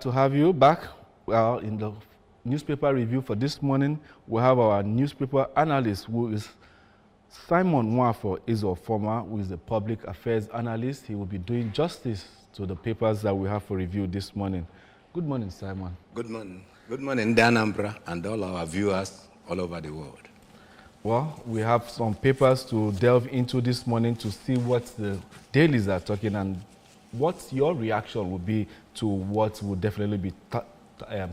To have you back. Well, in the newspaper review for this morning, we have our newspaper analyst, who is Simon Nwafo Izofoma, who is the public affairs analyst. He will be doing justice to the papers that we have for review this morning. Good morning, Simon. Good morning. Good morning, Anambra, and all our viewers all over the world. Well, we have some papers to delve into this morning to see what the dailies are talking and what your reaction will be to what will definitely be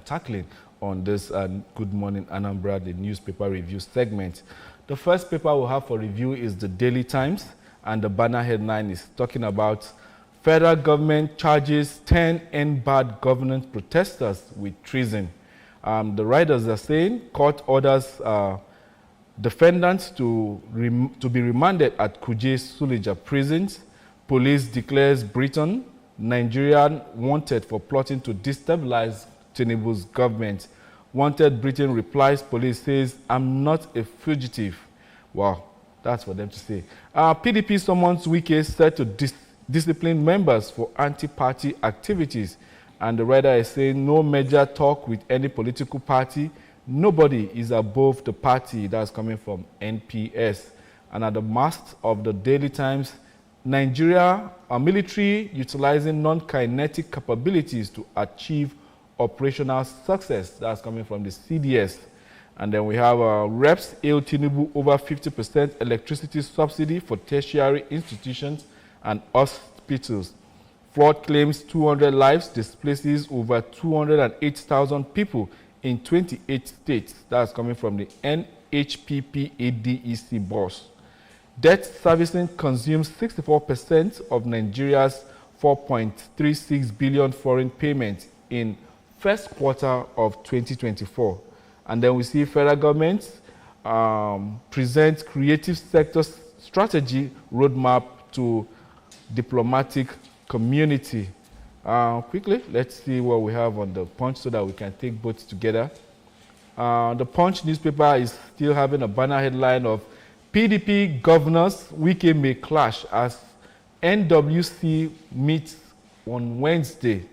tackling on this Good Morning Anambra, the newspaper review segment. The first paper we'll have for review is the Daily Times, and the banner headline is talking about federal government charges 10 NBAD governance protesters with treason. The writers are saying court orders defendants to be remanded at Kuje Suleja prisons. Police declares Britain, Nigerian wanted for plotting to destabilize Tinubu's government. Wanted Britain replies, police says, I'm not a fugitive. Wow, that's for them to say. PDP summons Wike set to discipline members for anti-party activities. And the writer is saying, no major talk with any political party. Nobody is above the party. That's coming from NPS. And at the mast of the Daily Times, Nigeria, a military utilizing non-kinetic capabilities to achieve operational success. That's coming from the CDS. And then we have reps hail Tinubu over 50% electricity subsidy for tertiary institutions and hospitals. Flood claims 200 lives, displaces over 208,000 people in 28 states. That's coming from the NHPP ADEC boss. Debt servicing consumes 64% of Nigeria's 4.36 billion foreign payments in first quarter of 2024. And then we see federal government present creative sector strategy roadmap to diplomatic community. Quickly, let's see what we have on the Punch so that we can take both together. The Punch newspaper is still having a banner headline of PDP governors, Wike may clash as NWC meets on Wednesday.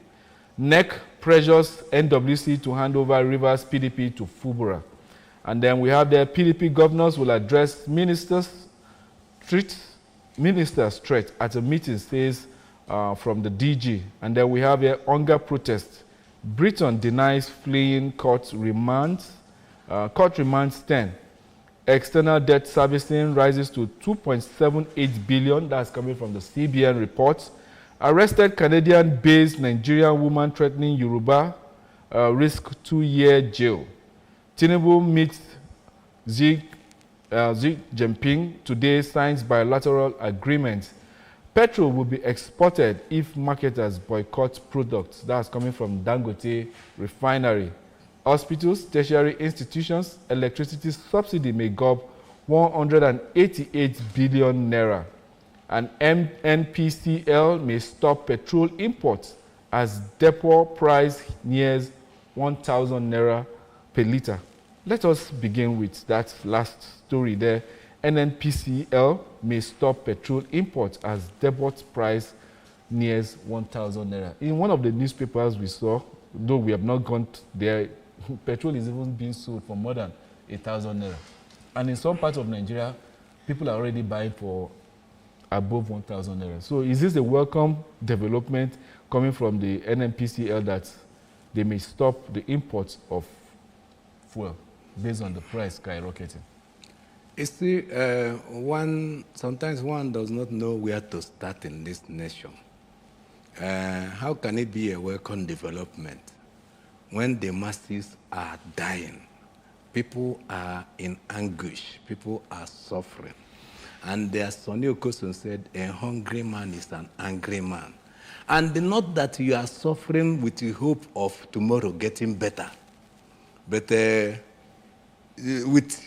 NEC pressures NWC to hand over Rivers PDP to Fubura. And then we have the PDP governors will address ministers' threat at a meeting, says from the DG. And then we have a hunger protest. Britain denies fleeing court remands 10. External debt servicing rises to 2.78 billion. That's coming from the CBN report. Arrested Canadian-based Nigerian woman threatening Yoruba risk 2-year jail. Tinubu meets Xi Jinping today, signs bilateral agreement. Petrol will be exported if marketers boycott products. That's coming from Dangote Refinery. Hospitals, tertiary institutions, electricity subsidy may go up 188 billion naira. And NPCL may stop petrol imports as depot price nears 1,000 naira per liter. Let us begin with that last story there. NNPCL may stop petrol imports as depot price nears 1,000 naira. In one of the newspapers we saw, though we have not gone there, petrol is even being sold for more than 1,000 naira. And in some parts of Nigeria, people are already buying for above 1,000 naira. So is this a welcome development coming from the NNPCL that they may stop the imports of fuel based on the price skyrocketing? You see, sometimes one does not know where to start in this nation. How can it be a welcome development when the masses are dying? People are in anguish. People are suffering. And as Sonny Okosun said, a hungry man is an angry man. And not that you are suffering with the hope of tomorrow getting better, but with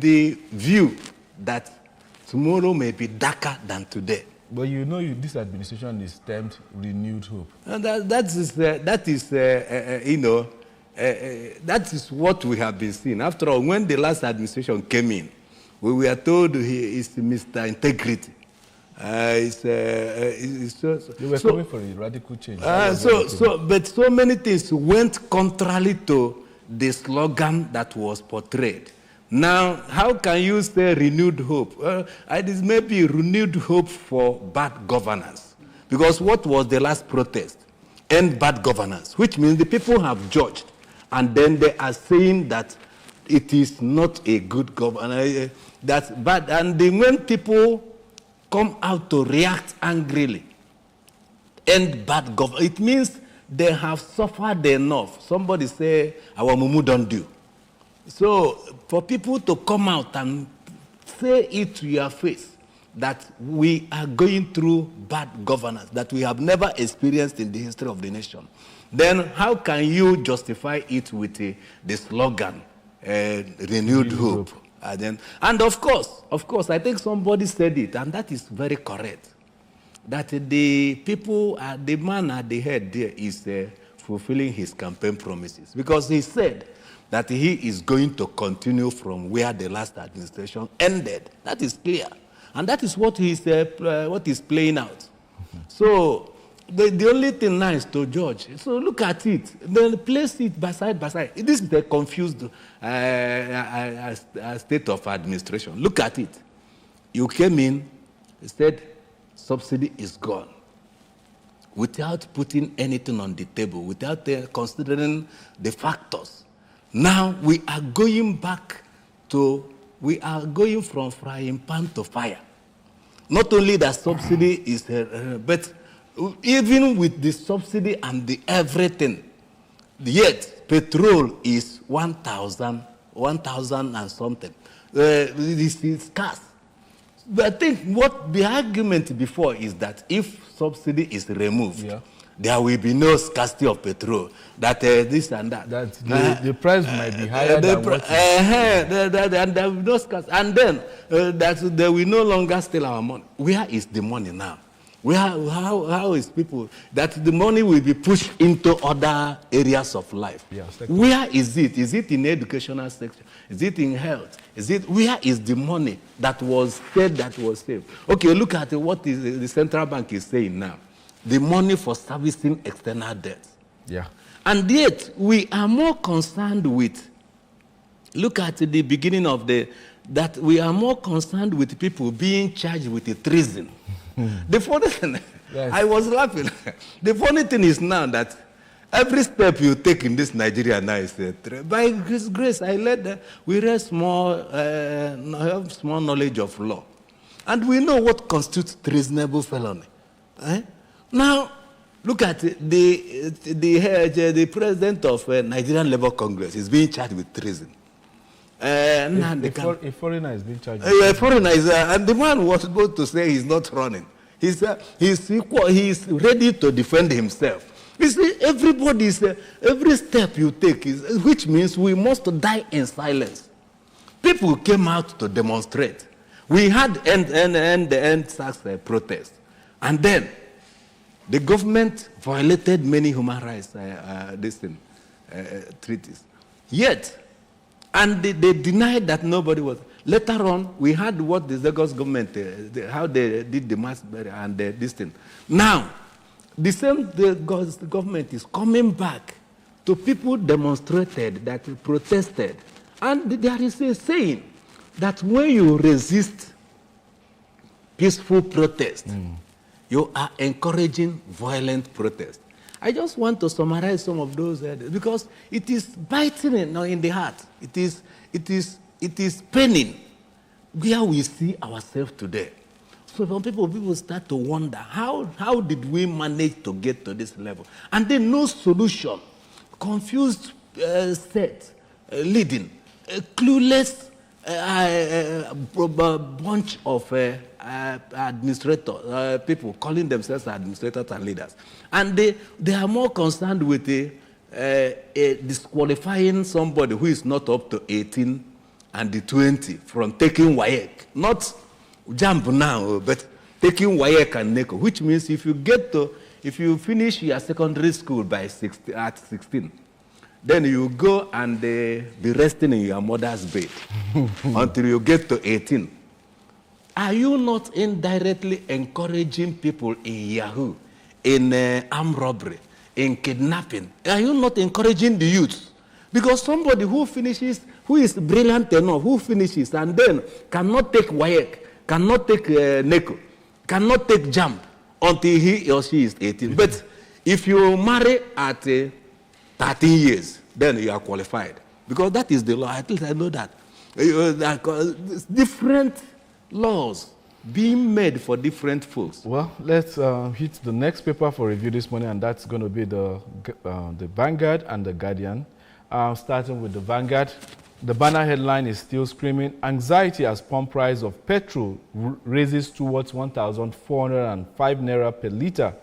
the view that tomorrow may be darker than today. But you know, this administration is termed renewed hope. And that is what we have been seeing. After all, when the last administration came in, we were told he is Mr. Integrity. You were coming for a radical change. But so many things went contrary to the slogan that was portrayed. Now, how can you say renewed hope? It is maybe renewed hope for bad governance. Because what was the last protest? End bad governance, which means the people have judged, and then they are saying that it is not a good governance, that's bad. And then when people come out to react angrily, end bad governance, it means they have suffered enough. Somebody say, our mumu don't do. So for people to come out and say it to your face, that we are going through bad governance that we have never experienced in the history of the nation, then how can you justify it with the slogan, renewed hope? And of course, I think somebody said it, and that is very correct, that the people, the man at the head there is fulfilling his campaign promises, because he said that he is going to continue from where the last administration ended. That is clear. And that is what he's playing out. Mm-hmm. So the only thing now is to judge. So look at it. Then place it side by side. This is the confused state of administration. Look at it. You came in, said subsidy is gone, without putting anything on the table, without considering the factors. Now we are going from frying pan to fire. Not only that subsidy is, but even with the subsidy and the everything, yet petrol is 1,000 and something. This is scarce. But I think what the argument before is that if subsidy is removed, there will be no scarcity of petrol. That this and that. That the price might be higher than what and there will be no scarcity. And then that they will no longer steal our money. Where is the money now? How is people that the money will be pushed into other areas of life? Where is it? Is it in the educational sector? Is it in health? Where is the money that was said that was saved? Okay, look at what the central bank is saying now. The money for servicing external debts. Yeah. And yet, we are more concerned with, look at the beginning of that we are more concerned with people being charged with a treason. The funny thing, yes. I was laughing. The funny thing is now that every step you take in this Nigeria now is by His grace. We have small knowledge of law. And we know what constitutes treasonable felony. Now, look at the president of Nigerian Labour Congress is being charged with treason. A foreigner is being charged. A foreigner is, and the man was supposed to say he's not running. He's ready to defend himself. You see, every step you take which means we must die in silence. People came out to demonstrate. We had the end tax protest, and then the government violated many human rights treaties. Yet, and they denied that nobody was. Later on, we had what the Lagos government, how they did the mass burial and this thing. Now, the same government is coming back to people demonstrated, that protested. And there is a saying that when you resist peaceful protest, you are encouraging violent protest. I just want to summarize some of those because it is biting in the heart. It is paining where we see ourselves today. So when people start to wonder, how did we manage to get to this level? And then no solution. Confused set, leading, clueless bunch of administrators, people calling themselves administrators and leaders. And they are more concerned with disqualifying somebody who is not up to 18 and the 20 from taking WAEC. Not jump now, but taking WAEC and NECO, which means if you finish your secondary school at 16, then you go and be resting in your mother's bed until you get to 18. are you not indirectly encouraging people in Yahoo, in armed robbery, in kidnapping? Are you not encouraging the youth? Because somebody who is brilliant enough, who finishes and then cannot take WAEC, cannot take NECO, cannot take JAMB until he or she is 18. But if you marry at 13 years, then you are qualified. Because that is the law. At least I know that. Different laws being made for different folks. Well, let's hit the next paper for review this morning, and that's going to be the Vanguard and the Guardian. Starting with the Vanguard, the banner headline is still screaming, anxiety as pump price of petrol raises towards 1,405 naira per litre.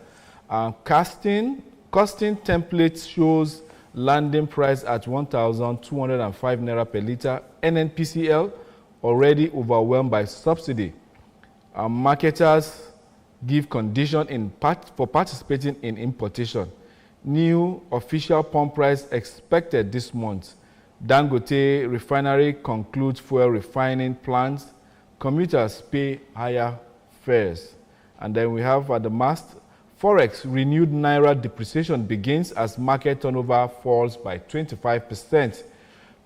Costing template shows landing price at 1,205 naira per litre. NNPCL already overwhelmed by subsidy. Marketers give condition for participating in importation. New official pump price expected this month. Dangote refinery concludes fuel refining plans. Commuters pay higher fares. And then we have at the mast, Forex renewed Naira depreciation begins as market turnover falls by 25%.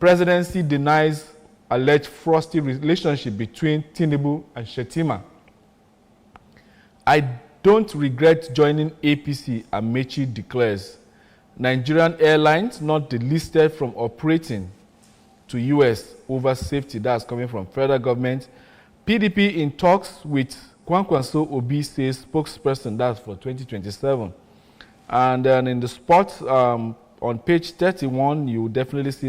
Presidency denies alleged frosty relationship between Tinubu and Shettima. I don't regret joining APC, Amechi declares. Nigerian Airlines not delisted from operating to US over safety. That's coming from federal government. PDP in talks with Kwankwaso Obi, says spokesperson. That's for 2027. And then in the sports, on page 31, you definitely see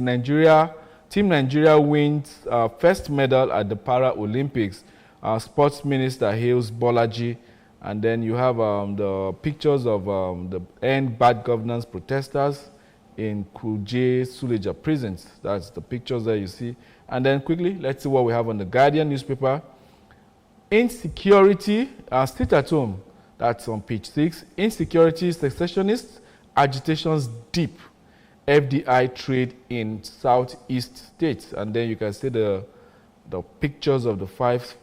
Team Nigeria wins first medal at the Paralympics. Sports Minister hails Bolaji. And then you have the pictures of the End Bad Governance protesters in Kuje Suleja prisons. That's the pictures that you see. And then quickly, let's see what we have on the Guardian newspaper. Insecurity, sit at home. That's on page 6. Insecurity, secessionists, agitations deep. FDI trade in southeast states. And then you can see the pictures of the 5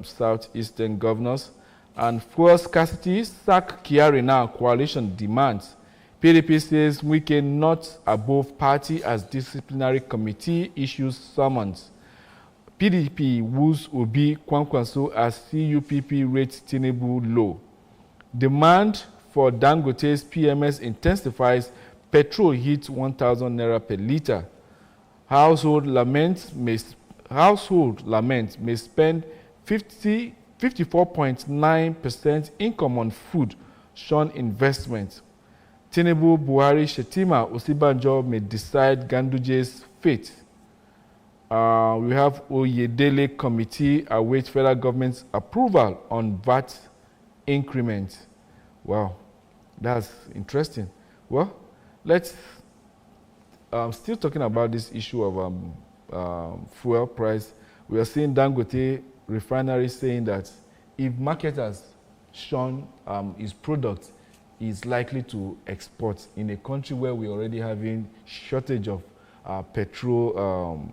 southeastern governors. And fuel scarcity, sack Kyari now, coalition demands. PDP says Wike not above party as disciplinary committee issues summons. PDP woos Obi Kwankwaso as CUPP rates Tinubu low. Demand for Dangote's PMS intensifies, petrol hits 1,000 naira per litre. Household laments may spend 54.9% income on food, shun investment. Tinubu, Buhari, Shettima, Osibanjo may decide Ganduje's fate. We have Oyedele committee awaits federal government's approval on VAT increment. Wow, that's interesting. Well, let's still talking about this issue of fuel price. We are seeing Dangote refinery saying that if marketers shun his product, is likely to export in a country where we're already having shortage of petrol,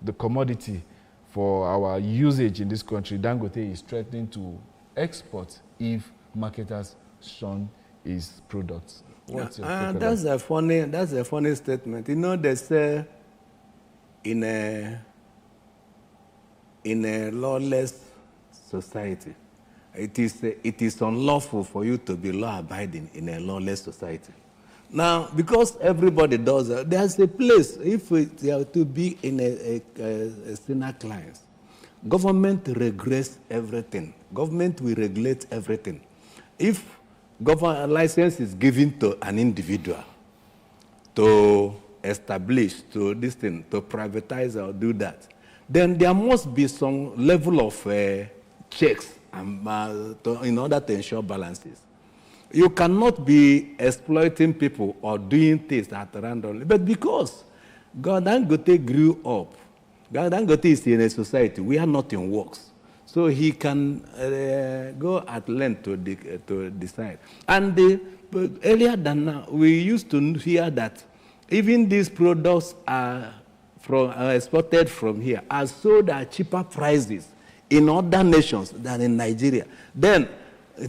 the commodity for our usage in this country. Dangote is threatening to export if marketers shun his products. What's your take on that's a funny statement. You know, they say in a lawless society, it is unlawful for you to be law-abiding in a lawless society. Now, because everybody does that, there's a place, if you have to be in a sinner client, government regulates everything. Government will regulate everything. If government license is given to an individual to establish, to this thing, to privatize or do that, then there must be some level of checks in order to ensure balances. You cannot be exploiting people or doing things at random. But because Dangote grew up, Dangote is in a society, we are not in works. So he can go at length to decide. And earlier than now, we used to hear that even these products are exported from here, are sold at cheaper prices in other nations than in Nigeria. Then,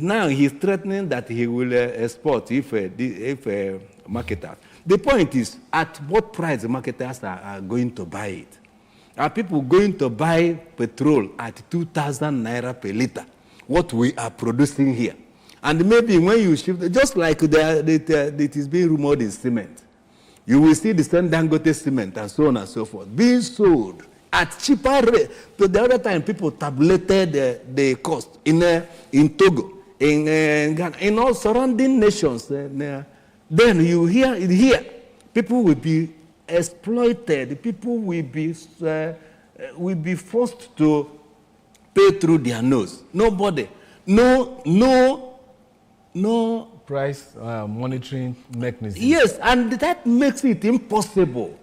now he's threatening that he will export if marketers. The point is, at what price the marketers are going to buy it? Are people going to buy petrol at 2,000 naira per liter, what we are producing here? And maybe when you shift, just like it is being rumored in cement, you will see the same Dangote cement and so on and so forth being sold at cheaper rate. So the other time, people tabulated the cost in Togo, in Ghana, in all surrounding nations. Then you hear it here, people will be exploited. People will be forced to pay through their nose. Nobody, no price monitoring mechanism. Yes, and that makes it impossible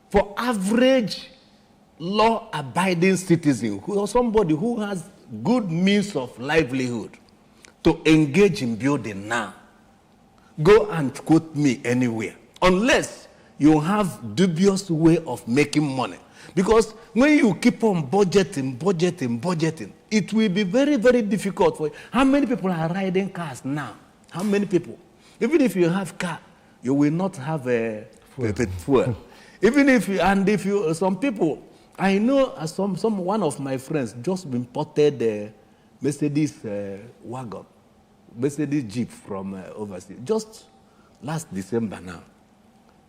for average law-abiding citizen, somebody who has good means of livelihood, to engage in building now. Go and quote me anywhere, unless you have dubious way of making money. Because when you keep on budgeting, it will be very, very difficult for you. How many people are riding cars now? How many people? Even if you have car, you will not have a fuel. Even if you, some people, I know one of my friends just imported a Mercedes wagon, Mercedes Jeep from overseas, just last December now.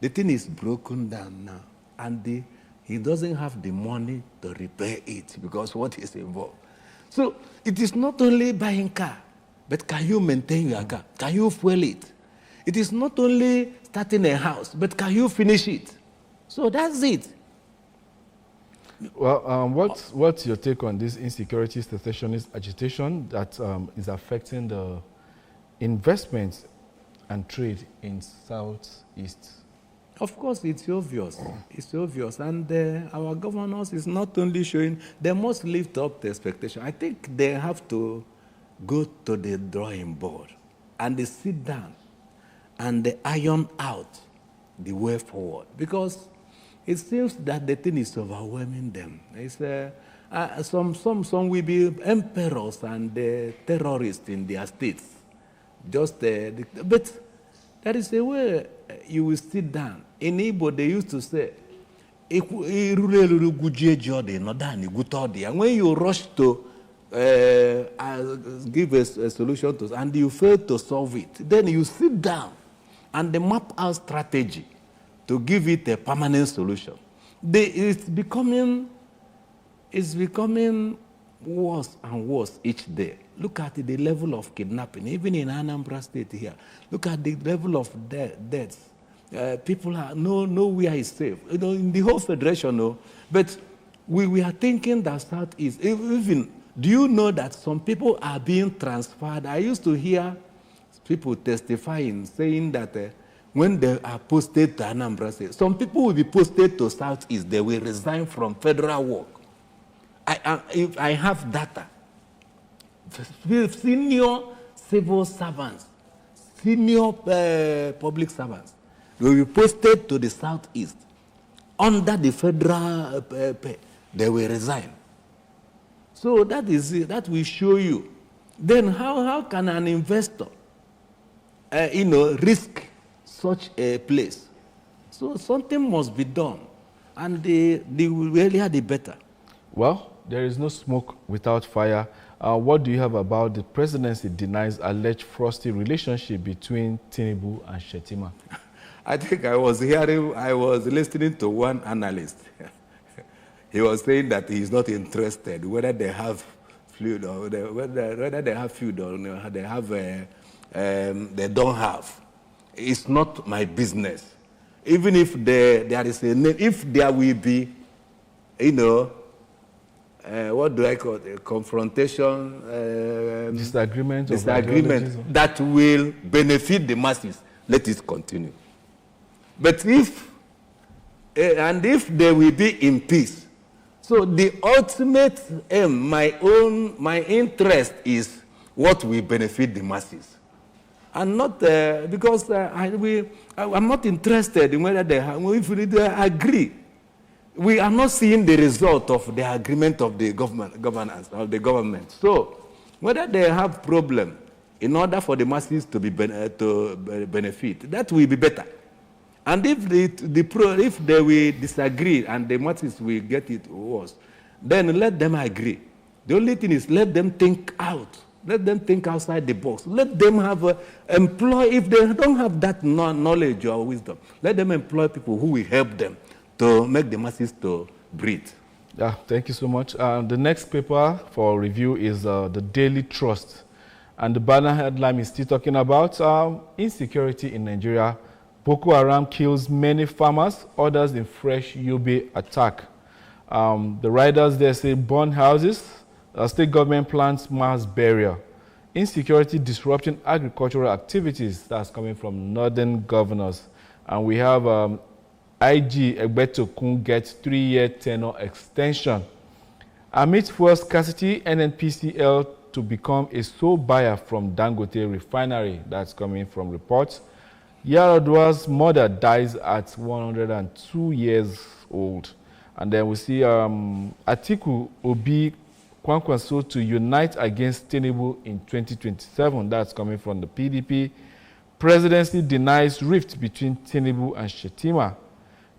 The thing is broken down now, and he doesn't have the money to repair it because what is involved. So it is not only buying car, but can you maintain your car? Can you fuel it? It is not only starting a house, but can you finish it? So that's it. Well, what's your take on this insecurity secessionist agitation that is affecting the investments and trade in Southeast? Of course, it's obvious. It's obvious. And our governors is not only showing, they must lift up the expectation. I think they have to go to the drawing board and they sit down and they iron out the way forward. Because it seems that the thing is overwhelming them. It's, some will be emperors and terrorists in their states. But there is a way you will sit down. In Igbo, they used to say, and when you rush to give a solution to, and you fail to solve it, then you sit down and they map out strategy to give it a permanent solution. It's becoming worse and worse each day. Look at the level of kidnapping, even in Anambra State here. Look at the level of deaths. People are nowhere is safe. You know, in the whole federation, no. But we are thinking that Southeast. Even do you know that some people are being transferred? I used to hear people testifying, saying that when they are posted to Anambra State, some people will be posted to Southeast. They will resign from federal work. I have data. Senior civil servants, senior public servants will be posted to the Southeast under the federal pay. They will resign. So that is it. That will show you. Then how can an investor, risk such a place? So something must be done, and the earlier the better. Well, there is no smoke without fire. What do you have about the presidency denies alleged frosty relationship between Tinubu and Shettima? I think I was listening to one analyst. He was saying that he's not interested whether they have fluid or whether they have fluid or they have they don't have. It's not my business. Even if there is a name, if there will be, what do I call it? A confrontation, disagreement that will benefit the masses. Let it continue. But if they will be in peace, so the ultimate aim, my interest is what will benefit the masses, and not because I'm not interested in whether they have. If they agree, we are not seeing the result of the agreement of the governance of the government. So, whether they have problem in order for the masses to benefit, that will be better. And if if they will disagree and the masses will get it worse, then let them agree. The only thing is let them think out. Let them think outside the box. Let them have employ, if they don't have that knowledge or wisdom, let them employ people who will help them to make the masses to breathe. Yeah, thank you so much. The next paper for review is the Daily Trust. And the banner headline is still talking about insecurity in Nigeria. Boko Haram kills many farmers, others in fresh Yobe attack. The riders there say burn houses. State government plans mass burial. Insecurity disrupting agricultural activities. That's coming from northern governors. And we have IG Egbetokun gets 3-year tenure extension. Amid fuel scarcity, NNPCL to become a sole buyer from Dangote refinery. That's coming from reports. Yaradwa's mother dies at 102 years old. And then we see Atiku Obi Kwankwaso to unite against Tinubu in 2027. That's coming from the PDP. Presidency denies rift between Tinubu and Shetima.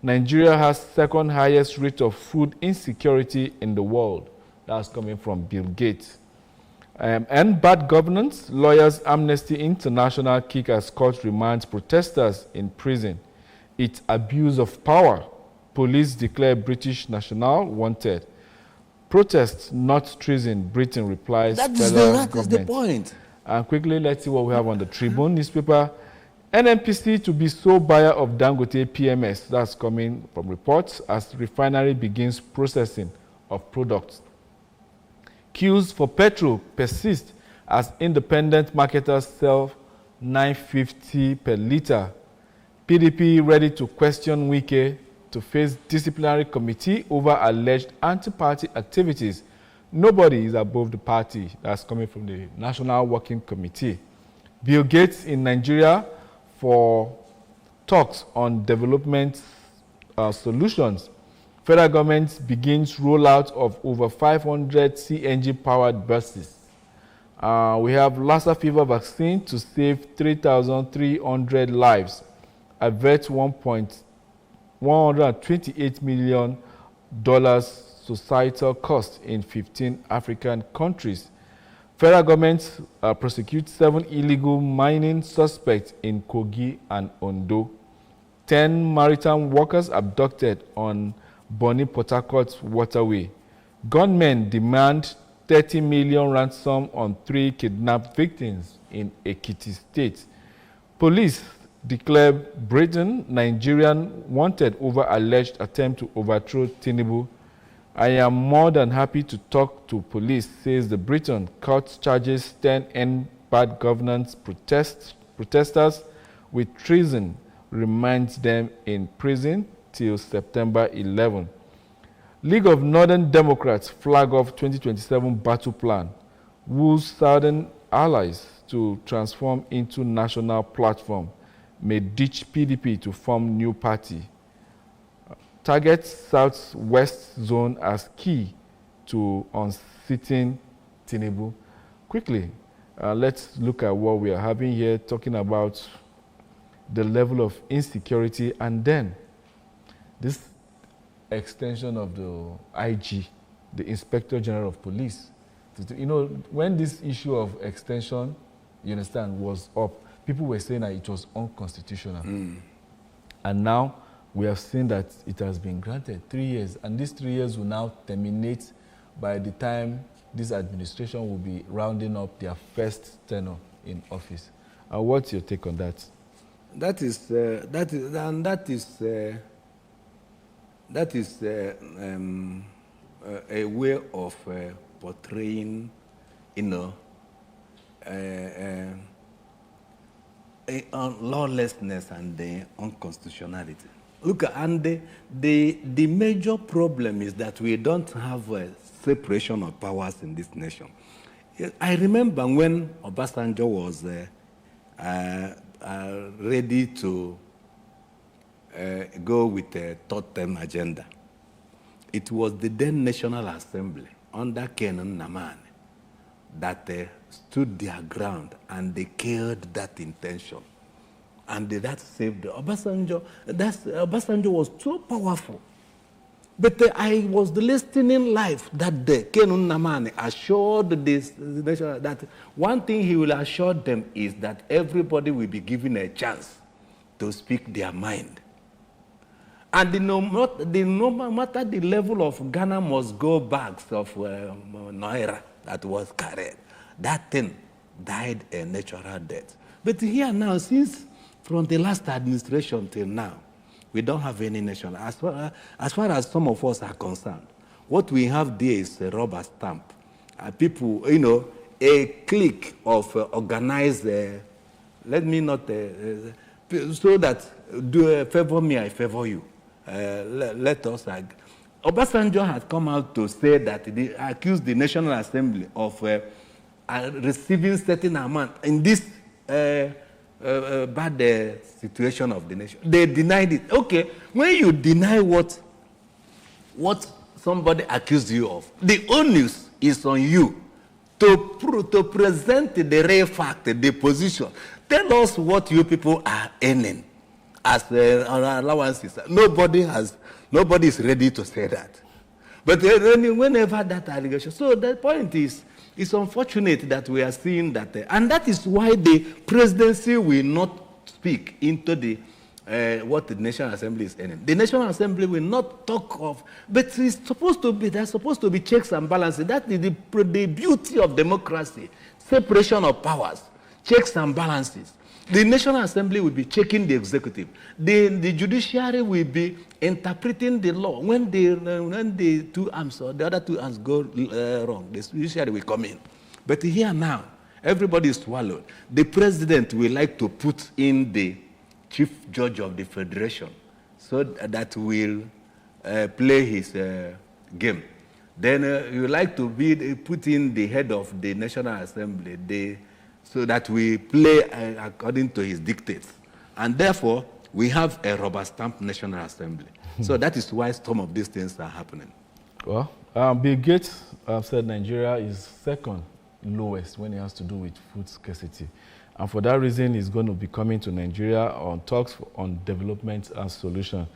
Nigeria has second highest rate of food insecurity in the world. That's coming from Bill Gates. And bad governance, lawyers Amnesty International kick as court remands protesters in prison. It's abuse of power. Police declare British national wanted. Protests, not treason, Britain replies. That is the point. And quickly, let's see what we have on the Tribune newspaper. NNPC to be sole buyer of Dangote PMS. That's coming from reports as refinery begins processing of products. Queues for petrol persist as independent marketers sell $9.50 per litre. PDP ready to question Wike to face disciplinary committee over alleged anti-party activities. Nobody is above the party. That's coming from the National Working Committee. Bill Gates in Nigeria for talks on development solutions. Federal government begins rollout of over 500 CNG-powered buses. We have Lassa fever vaccine to save 3,300 lives. Avert $128 million societal cost in 15 African countries. Federal government prosecutes 7 illegal mining suspects in Kogi and Ondo. 10 maritime workers abducted on Bonny Port Harcourt waterway. Gunmen demand 30 million ransom on 3 kidnapped victims in Ekiti State. Police declare Britain Nigerian wanted over alleged attempt to overthrow Tinubu. I am more than happy to talk to police, says the Briton. Court charges 10 end bad governance protesters with treason, reminds them in prison till September 11. League of Northern Democrats flag off 2027 battle plan, woos Southern allies to transform into national platform, may ditch PDP to form new party. Targets Southwest zone as key to unseating Tinubu. Quickly, let's look at what we are having here, talking about the level of insecurity and then this extension of the IG, the Inspector General of Police. You know, when this issue of extension, you understand, was up, people were saying that it was unconstitutional. And now we have seen that it has been granted 3 years, and these 3 years will now terminate by the time this administration will be rounding up their first tenure in office. What's your take on that? That is a way of portraying, you know, lawlessness and the unconstitutionality. Look, and the major problem is that we don't have a separation of powers in this nation. I remember when Obasanjo was ready to go with a third term agenda. it was the then National Assembly under Ken Nnamani that stood their ground and they killed that intention. And that saved Obasanjo. Obasanjo was so powerful. But I was listening live that day. Ken Nnamani assured this nation that one thing he will assure them is that everybody will be given a chance to speak their mind. And no matter the level of Ghana must go bags of Naira that was carried, that thing died a natural death. But here now, since from the last administration till now, we don't have any nation. As far as some of us are concerned, what we have there is a rubber stamp. People, you know, a clique of organized, let me not, so that do favor me, I favor you. Let us. Obasanjo has come out to say that they accused the National Assembly of receiving certain amount in this bad situation of the nation. They denied it. Okay, when you deny what somebody accused you of, the onus is on you to present the real fact, the position. Tell us what you people are earning as allowances. Nobody is ready to say that. But whenever that allegation, so the point is, it's unfortunate that we are seeing that, and that is why the presidency will not speak into the what the National Assembly is earning. The National Assembly will not talk of, but it's supposed to be, there's supposed to be checks and balances. That is the beauty of democracy, separation of powers, checks and balances. The National Assembly will be checking the executive. The judiciary will be interpreting the law. When the two arms or the other two arms go wrong, the judiciary will come in. But here now, everybody is swallowed. The president will like to put in the chief judge of the federation so that will play his game. Then you like to put in the head of the National Assembly, so that we play according to his dictates. And therefore, we have a rubber stamp National Assembly. So that is why some of these things are happening. Well, Bill Gates said Nigeria is second lowest when it has to do with food scarcity. And for that reason, he's going to be coming to Nigeria on talks on development and solution.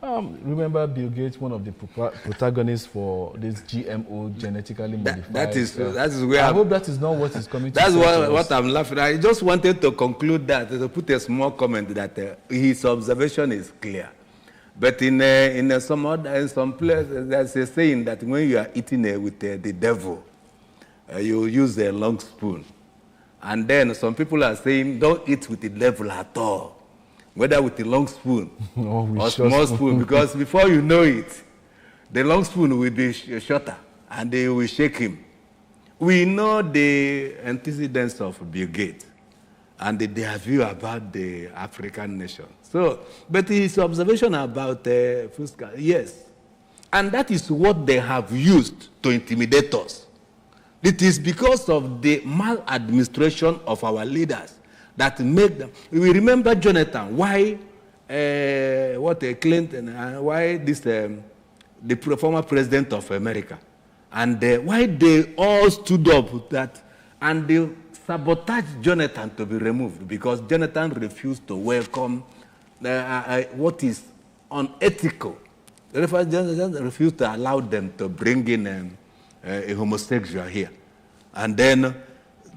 Remember Bill Gates, one of the protagonists for this GMO, genetically modified. That is where I hope that is not what is coming to. That's what I'm laughing at. I just wanted to conclude that, to put a small comment that his observation is clear. But in some places, there's a saying that when you are eating with the devil, you use a long spoon. And then some people are saying, don't eat with the devil at all. Whether with a long spoon or small spoon, because before you know it, the long spoon will be shorter and they will shake him. We know the antecedents of Bill Gates and their view about the African nation. So, but his observation about Fusca, yes. And that is what they have used to intimidate us. It is because of the maladministration of our leaders that make them. We remember Jonathan, why Clinton, why this the former president of America, and why they all stood up that, and they sabotaged Jonathan to be removed because Jonathan refused to welcome what is unethical. Jonathan refused to allow them to bring in a homosexual here, and then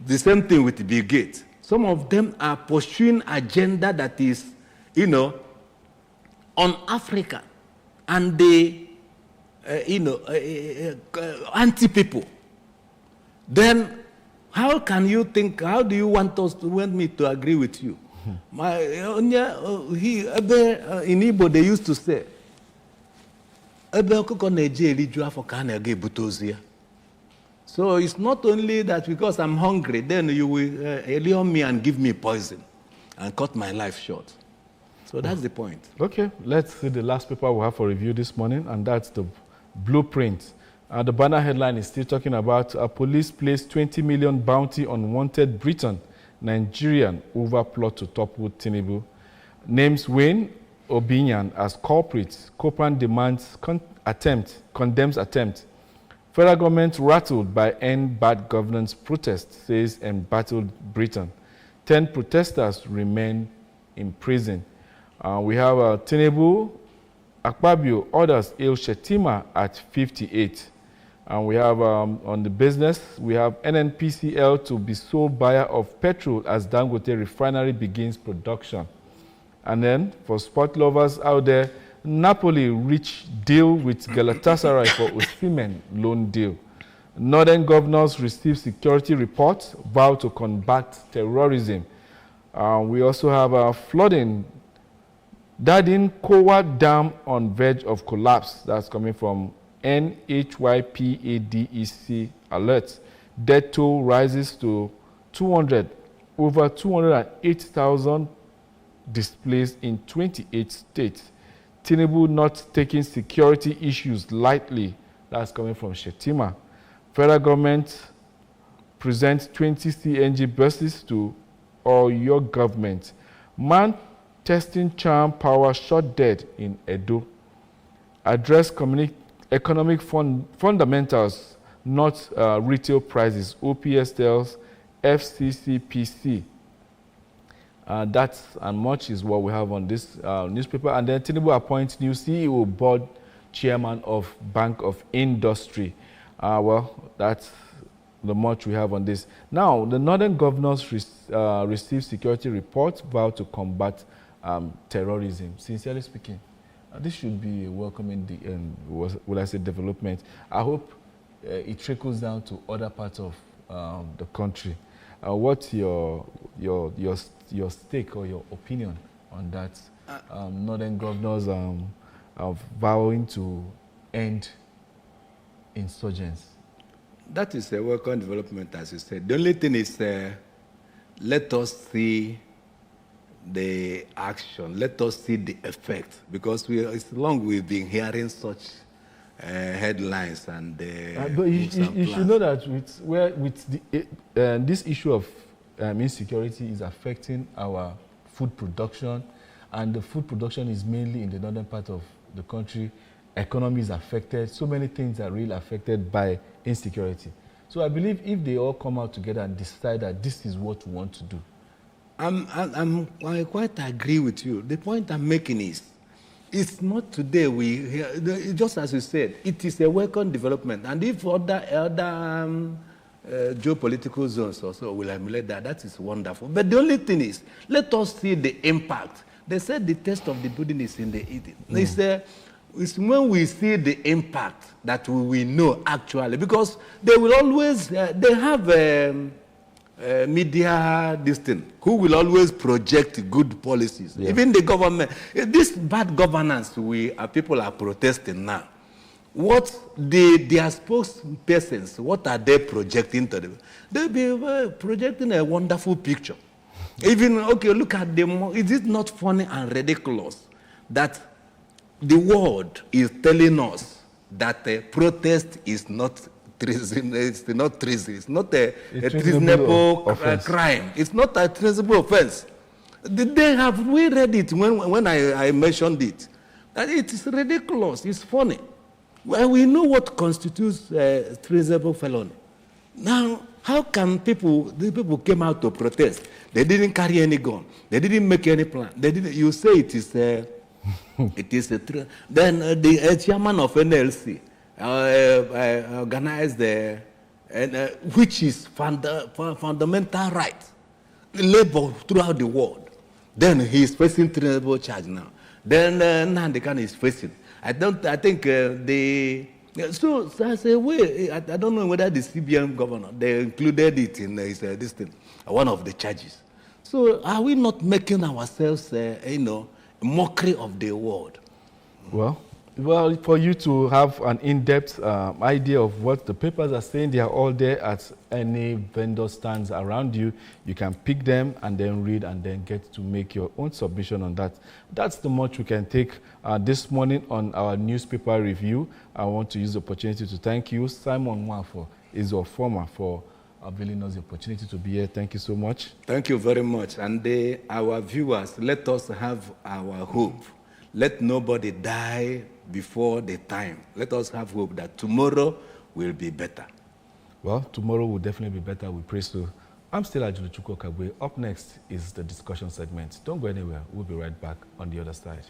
the same thing with Bill Gates. Some of them are pursuing agenda that is, on Africa, and they, anti-people. Then, how can you think? How do you want me to agree with you? In Igbo they used to say, so it's not only that because I'm hungry, then you will allure me and give me poison and cut my life short. So that's the point. Okay, let's see the last paper we have for review this morning, and that's the Blueprint. The banner headline is still talking about police placed 20 million bounty on wanted Briton, Nigerian over plot to topple Tinubu. Names Wayne, Obinyan as culprits. Copan condemns attempt. Federal government rattled by end bad governance protest, says embattled Britain. 10 protesters remain in prison. We have Tinubu, Akpabio orders Il Shetima at 58. And we have on the business, we have NNPCL to be sole buyer of petrol as Dangote refinery begins production. And then for sport lovers out there, Napoli reach deal with Galatasaray for Osimhen loan deal. Northern governors receive security reports, vow to combat terrorism. We also have flooding. Dadin Kowa Dam on verge of collapse. That's coming from NHYPADEC alert. Death toll rises to 200. Over 208,000 displaced in 28 states. Tinubu not taking security issues lightly. That's coming from Shetima. Federal government presents 20 CNG buses to all your government. Man testing charm power shot dead in Edo. Address economic fundamentals, not retail prices. OPS tells FCCPC. That and much is what we have on this newspaper. And then Tinubu appoints new CEO, board chairman of Bank of Industry. Well, that's the much we have on this. Now, the northern governors receive security reports, vow to combat terrorism. Sincerely speaking, this should be a welcoming, development. I hope it trickles down to other parts of the country. What's your stake or your opinion on that? Northern governors vowing to end insurgents. That is a welcome development, as you said. The only thing is, let us see the action. Let us see the effect, because it's long we've been hearing such headlines and but you should know that this issue of insecurity is affecting our food production, and the food production is mainly in the northern part of the country. Economy is affected. So many things are really affected by insecurity. So I believe if they all come out together and decide that this is what we want to do. I quite agree with you. The point I'm making is, it's not today we hear, just as you said, it is a welcome development. And if other geopolitical zones also will emulate that, that is wonderful. But the only thing is, let us see the impact. They said the taste of the pudding is in the eating. It's when we see the impact that we will know actually, because they will always, they have media this thing, who will always project good policies. Yeah. Even the government, this bad governance people are protesting now. What their spokespersons, what are they projecting to them? They'll be projecting a wonderful picture. Even, okay, look at them. Is it not funny and ridiculous that the world is telling us that protest is not treason? It's not treason. It's not a treasonable crime. It's not a treasonable offense. We read it when I mentioned it. And it is ridiculous. It's funny. Well, we know what constitutes treasonable felony. Now, how can the people came out to protest? They didn't carry any gun. They didn't make any plan. You say it is it is a then the chairman of NLC organized which is fundamental right, labor throughout the world. Then he is facing treasonable charge now. Then Nnamdi Kanu is facing. So as a way, I don't know whether the CBN governor, they included it in this thing, one of the charges. So are we not making ourselves, mockery of the world? Well, for you to have an in-depth idea of what the papers are saying, they are all there at any vendor stands around you. You can pick them and then read and then get to make your own submission on that. That's the much we can take this morning on our newspaper review. I want to use the opportunity to thank you, Simon Nwafo, is your former, for availing us the opportunity to be here. Thank you so much. Thank you very much. And our viewers, let us have our hope. Let nobody die before the time. Let us have hope that tomorrow will be better. Well, tomorrow will definitely be better. We pray so. I'm still Ajuluchukwu Kagwe. Up next is the discussion segment. Don't go anywhere. We'll be right back on the other side.